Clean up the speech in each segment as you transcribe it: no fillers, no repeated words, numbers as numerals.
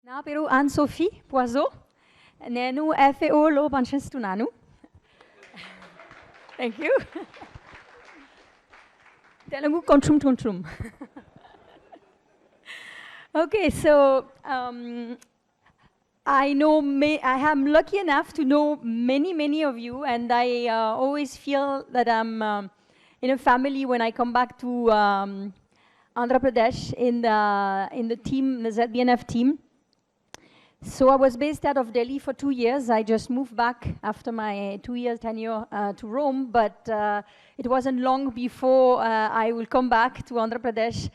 Na pero an Sophie Poiseau, nenu FAO lo banchestunanu. Thank you. Telugu konchum. Okay, so I am lucky enough to know many of you, and I always feel that I'm in a family when I come back to Andhra Pradesh in the team, the ZBNF team. So I was based out of Delhi for 2 years. I just moved back after my 2 years tenure to Rome, but it wasn't long before I will come back to Andhra Pradesh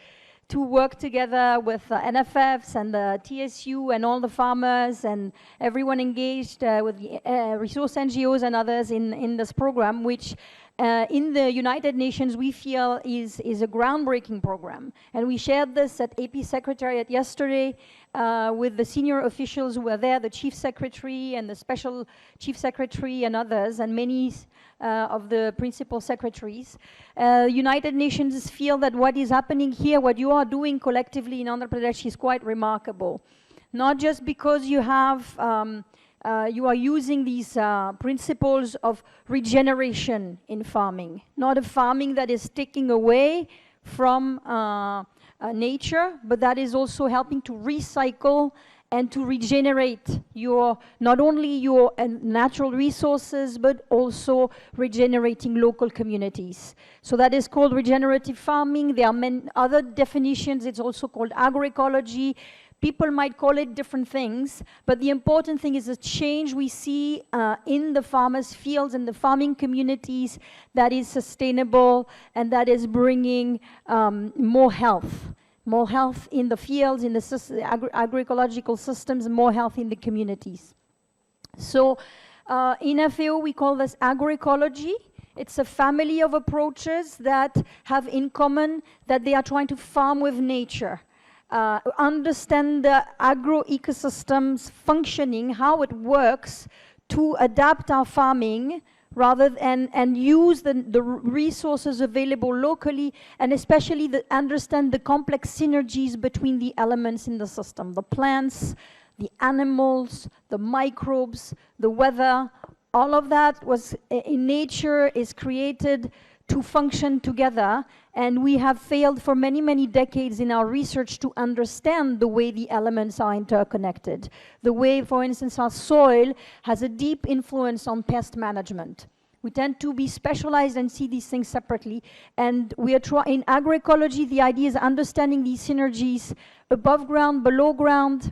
to work together with NFFs and the TSU and all the farmers and everyone engaged with the resource NGOs and others in this program, which in the United Nations we feel is a groundbreaking program. And we shared this at AP Secretariat yesterday with the senior officials who were there, the Chief Secretary and the Special Chief Secretary and others, and many of the principal secretaries. United Nations feel that what is happening here, what you are doing collectively in Andhra Pradesh is quite remarkable. Not just because you have you are using these principles of regeneration in farming, not a farming that is taking away from nature, but that is also helping to recycle and to regenerate not only your natural resources, but also regenerating local communities. So that is called regenerative farming. There are many other definitions. It's also called agroecology. People might call it different things, but the important thing is the change we see in the farmers' fields and the farming communities that is sustainable and that is bringing more health in the fields, in the agroecological systems, more health in the communities. So in FAO we call this agroecology. It's a family of approaches that have in common that they are trying to farm with nature. Understand the agro-ecosystems functioning, how it works to adapt our farming rather than and use the resources available locally, and especially understand the complex synergies between the elements in the system, the plants, the animals, the microbes, the weather. All of that was in nature is created to function together, and we have failed for many decades in our research to understand the way the elements are interconnected. The way, for instance, our soil has a deep influence on pest management. We tend to be specialized and see these things separately, and we are in agroecology, the idea is understanding these synergies above ground, below ground,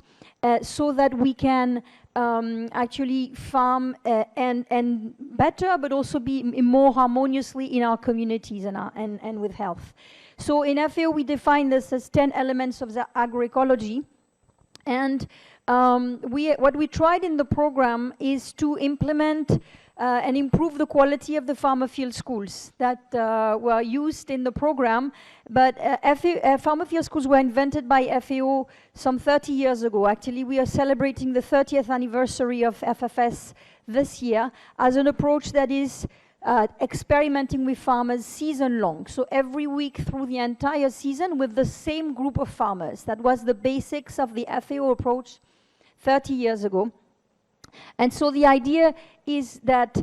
so that we can actually farm and better, but also be more harmoniously in our communities and with health. So in FAO we define this as 10 elements of the agroecology, and what we tried in the program is to implement and improve the quality of the farmer field schools that were used in the program. But farmer field schools were invented by FAO some 30 years ago. Actually, we are celebrating the 30th anniversary of FFS this year as an approach that is experimenting with farmers season long. So every week through the entire season with the same group of farmers. That was the basics of the FAO approach 30 years ago. And so the idea is that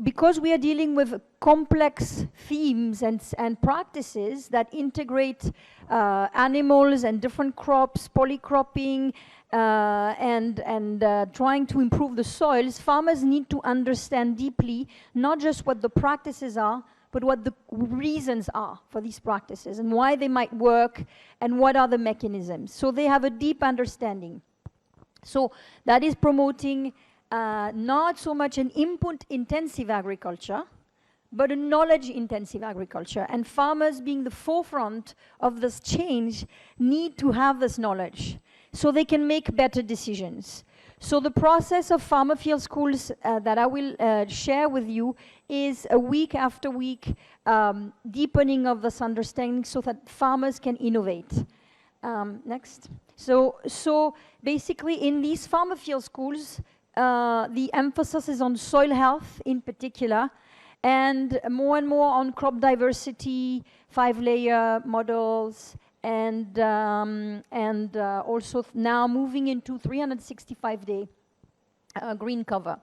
because we are dealing with complex themes and practices that integrate animals and different crops, polycropping, and trying to improve the soils, farmers need to understand deeply not just what the practices are, but what the reasons are for these practices and why they might work and what are the mechanisms. So they have a deep understanding. So that is promoting not so much an input-intensive agriculture, but a knowledge-intensive agriculture. And farmers, being the forefront of this change, need to have this knowledge so they can make better decisions. So the process of farmer field schools that I will share with you is a week after week deepening of this understanding so that farmers can innovate. Next. So basically in these farmer field schools, the emphasis is on soil health in particular, and more on crop diversity, 5-layer models, and also now moving into 365-day green cover.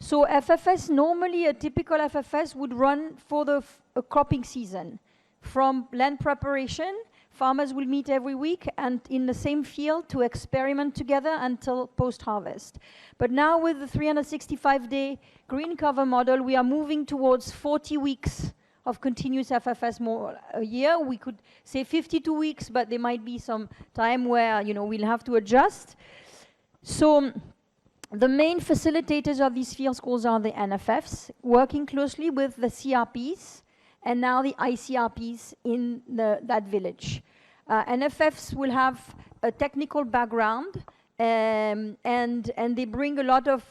So FFS, normally a typical FFS would run for the cropping season. From land preparation, farmers will meet every week and in the same field to experiment together until post-harvest. But now with the 365-day green cover model, we are moving towards 40 weeks of continuous FFS more a year. We could say 52 weeks, but there might be some time where we'll have to adjust. So the main facilitators of these field schools are the NFFs, working closely with the CRPs and now the ICRPs in that village. NFFs will have a technical background and they bring a lot of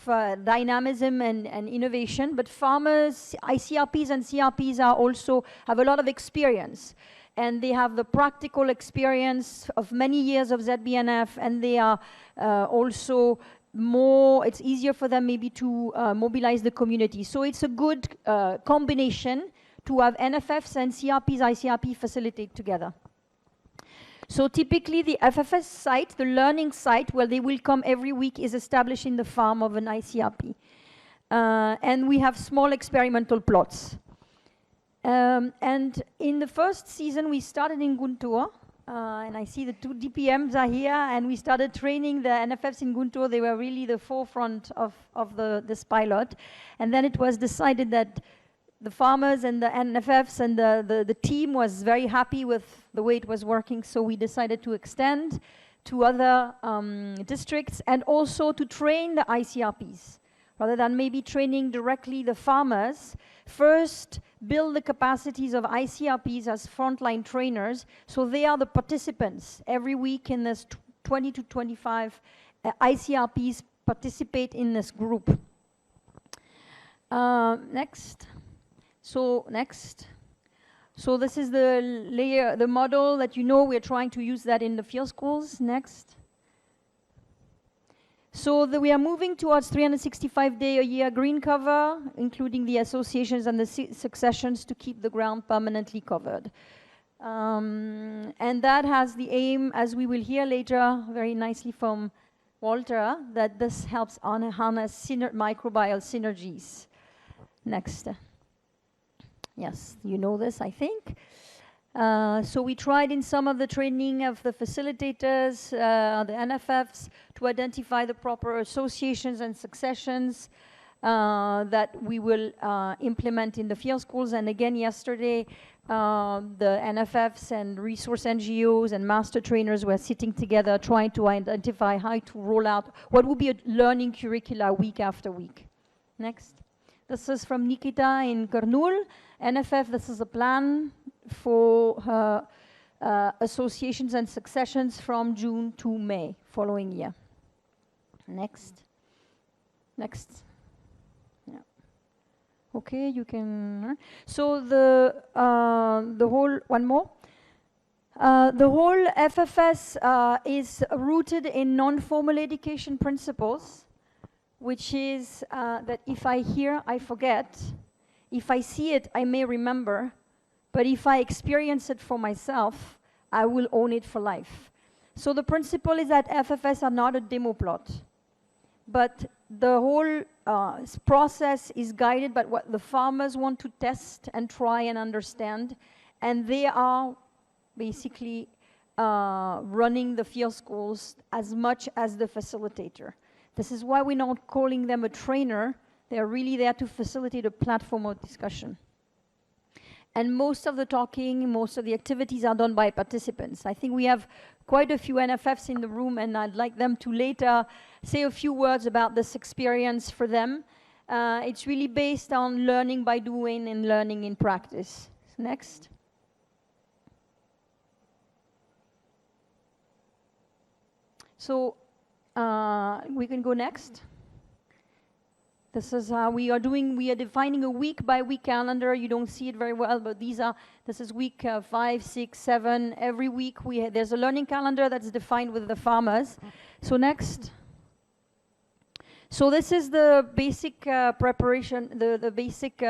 dynamism and innovation, but farmers, ICRPs and CRPs have a lot of experience, and they have the practical experience of many years of ZBNF, and they are also it's easier for them maybe to mobilize the community. So it's a good combination to have NFFs and CRPs, ICRP facilitate together. So typically the FFS site, the learning site where they will come every week, is established in the farm of an ICRP. And we have small experimental plots. And in the first season we started in Guntur, and I see the 2 DPMs are here, and we started training the NFFs in Guntur. They were really the forefront of this pilot. And then it was decided that the farmers and the NFFs and the team was very happy with the way it was working, so we decided to extend to other districts and also to train the ICRPs. Rather than maybe training directly the farmers, first build the capacities of ICRPs as frontline trainers, so they are the participants. Every week in this 20 to 25 ICRPs participate in this group. Next. So this is the model that we're trying to use that in the field schools. Next. So we are moving towards 365-day a year green cover, including the associations and the successions to keep the ground permanently covered. And that has the aim, as we will hear later very nicely from Walter, that this helps harness microbial synergies. Next. Yes, you know this, I think. So we tried in some of the training of the facilitators, the NFFs, to identify the proper associations and successions that we will implement in the field schools. And again, yesterday, the NFFs and resource NGOs and master trainers were sitting together trying to identify how to roll out what would be a learning curricula week after week. Next. This is from Nikita in Kurnool. NFF, this is a plan for associations and successions from June to May following year. Next. Next. Yeah. Okay, you can. So the whole, one more. The whole FFS is rooted in non-formal education principles, which is that if I hear, I forget. If I see it, I may remember. But if I experience it for myself, I will own it for life. So the principle is that FFS are not a demo plot. But the whole process is guided by what the farmers want to test and try and understand. And they are basically running the field schools as much as the facilitator. This is why we're not calling them a trainer. They're really there to facilitate a platform of discussion. And most of the talking, most of the activities are done by participants. I think we have quite a few NFFs in the room, and I'd like them to later say a few words about this experience for them. It's really based on learning by doing and learning in practice. Next. So we can go next. This is how we are doing. We are defining a week-by-week calendar. You don't see it very well, but this is week 5, 6, 7. Every week there's a learning calendar that's defined with the farmers. So next. So this is the basic preparation, the basic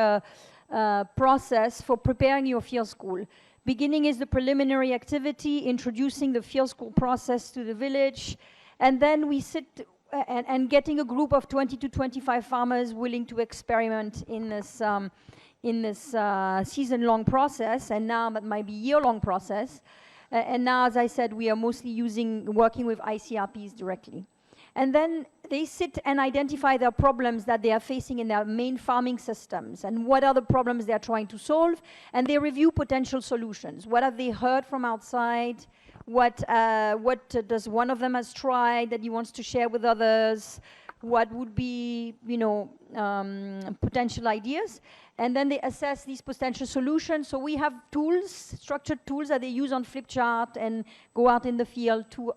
process for preparing your field school. Beginning is the preliminary activity, introducing the field school process to the village. And then we sit and getting a group of 20 to 25 farmers willing to experiment in this season-long process, and now that might be year-long process. And now, as I said, we are mostly working with ICRPs directly. And then they sit and identify their problems that they are facing in their main farming systems and what are the problems they are trying to solve, and they review potential solutions. What have they heard from outside? What does one of them has tried that he wants to share with others? What would be, potential ideas? And then they assess these potential solutions. So we have tools, structured tools that they use on flip chart and go out in the field to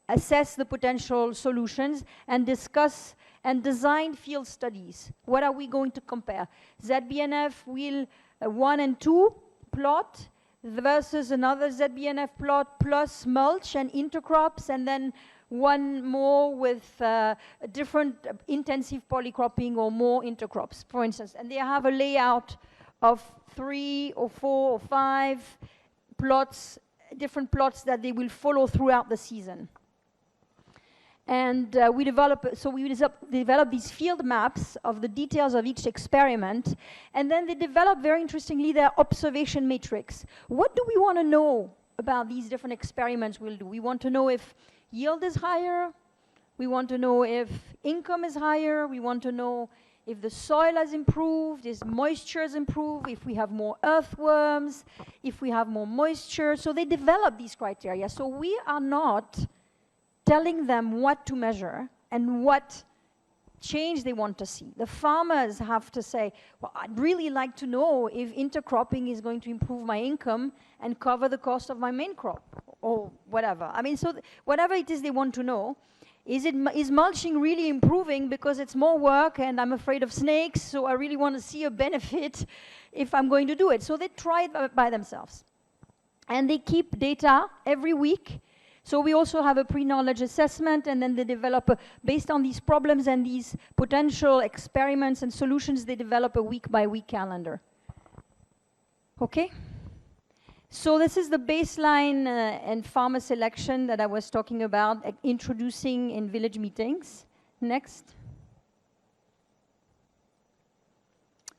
assess the potential solutions and discuss and design field studies. What are we going to compare? ZBNF wheel 1 and 2 plot versus another ZBNF plot plus mulch and intercrops, and then one more with different intensive polycropping or more intercrops, for instance. And they have a layout of 3 or 4 or 5 plots, different plots that they will follow throughout the season. And we develop these field maps of the details of each experiment, and then they develop, very interestingly, their observation matrix. What do we want to know about these different experiments we'll do? We want to know if yield is higher, we want to know if income is higher, we want to know if the soil has improved, if moisture has improved, if we have more earthworms, if we have more moisture. So they develop these criteria. So we are not telling them what to measure and what change they want to see. The farmers have to say, well, I'd really like to know if intercropping is going to improve my income and cover the cost of my main crop, or whatever. I mean, so whatever it is they want to know. Is mulching really improving because it's more work and I'm afraid of snakes, so I really want to see a benefit if I'm going to do it. So they try it by themselves. And they keep data every week. So we also have a pre-knowledge assessment, and then they develop, based on these problems and these potential experiments and solutions, they develop a week-by-week calendar. Okay? So this is the baseline and farmer selection that I was talking about, introducing in village meetings. Next.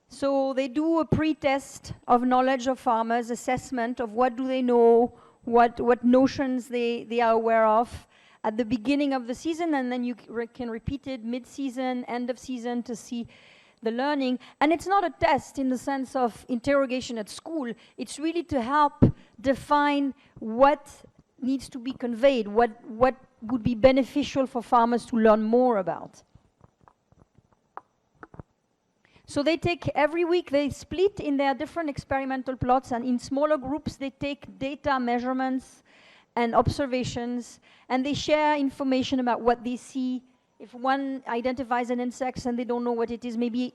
So they do a pre-test of knowledge of farmers, assessment of what do they know, what notions they are aware of at the beginning of the season, and then you can repeat it mid-season, end of season to see the learning. And it's not a test in the sense of interrogation at school. It's really to help define what needs to be conveyed, what would be beneficial for farmers to learn more about. So they take, every week they split in their different experimental plots, and in smaller groups they take data measurements and observations, and they share information about what they see. If one identifies an insect and they don't know what it is, maybe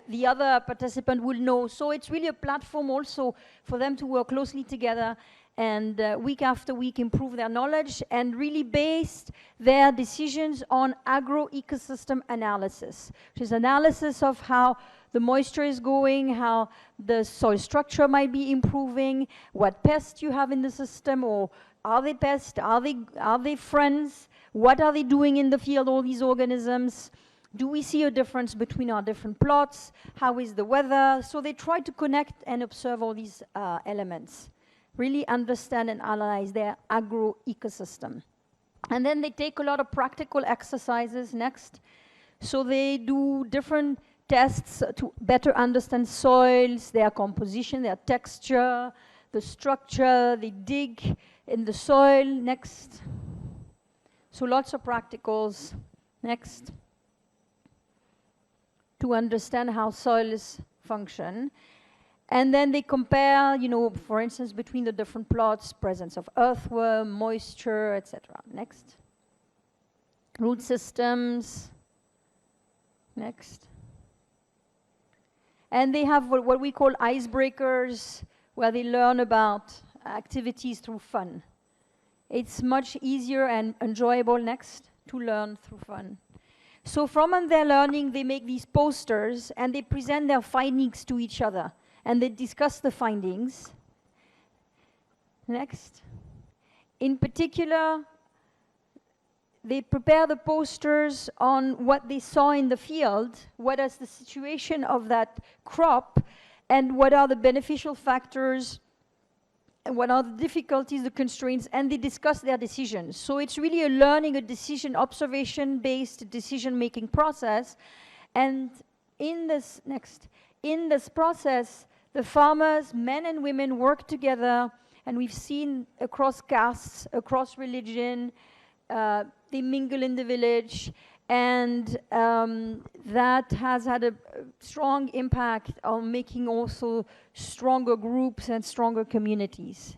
the other participant will know. So it's really a platform also for them to work closely together and week after week improve their knowledge and really base their decisions on agro-ecosystem analysis, which is analysis of how the moisture is going, how the soil structure might be improving, what pests you have in the system, or are they pests, are they friends, what are they doing in the field, all these organisms. Do we see a difference between our different plots? How is the weather? So they try to connect and observe all these elements, really understand and analyze their agro-ecosystem. And then they take a lot of practical exercises next. So they do different tests to better understand soils, their composition, their texture, the structure. They dig in the soil. Next. So lots of practicals. Next. To understand how soils function. And then they compare, for instance, between the different plots, presence of earthworm, moisture, etc. Next. Root systems. Next. And they have what we call icebreakers, where they learn about activities through fun. It's much easier and enjoyable, next, to learn through fun. So from their learning, they make these posters, and they present their findings to each other. And they discuss the findings. Next. In particular, they prepare the posters on what they saw in the field, what is the situation of that crop, and what are the beneficial factors, and what are the difficulties, the constraints, and they discuss their decisions. So it's really a learning, a decision, observation-based decision-making process. And in this process, the farmers, men and women, work together, and we've seen across castes, across religion, they mingle in the village, and that has had a strong impact on making also stronger groups and stronger communities.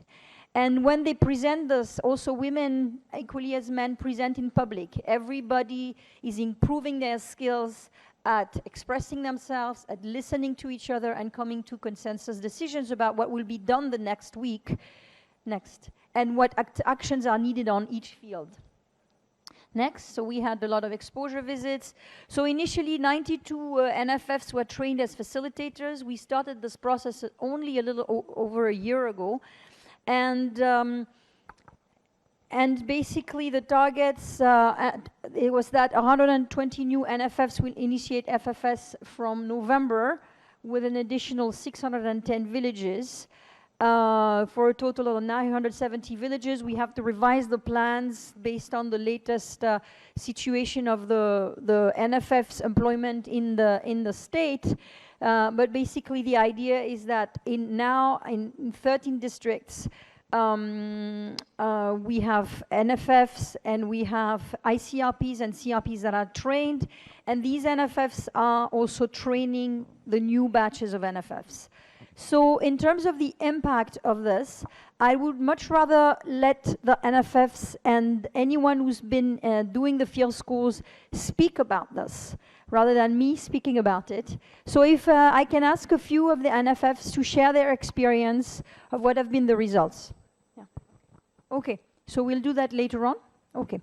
And when they present this, also women, equally as men, present in public. Everybody is improving their skills at expressing themselves, at listening to each other, and coming to consensus decisions about what will be done the next week, and what actions are needed on each field. Next, so we had a lot of exposure visits. So initially, 92 NFFs were trained as facilitators. We started this process only a little over a year ago. And basically the targets, it was that 120 new NFFs will initiate FFS from November with an additional 610 villages. For a total of 970 villages. We have to revise the plans based on the latest situation of the NFF's employment in the state. But basically the idea is that in 13 districts, we have NFFs and we have ICRPs and CRPs that are trained, and these NFFs are also training the new batches of NFFs. So in terms of the impact of this, I would much rather let the NFFs and anyone who's been doing the field schools speak about this, rather than me speaking about it. So if I can ask a few of the NFFs to share their experience of what have been the results. Yeah. Okay, so we'll do that later on. Okay.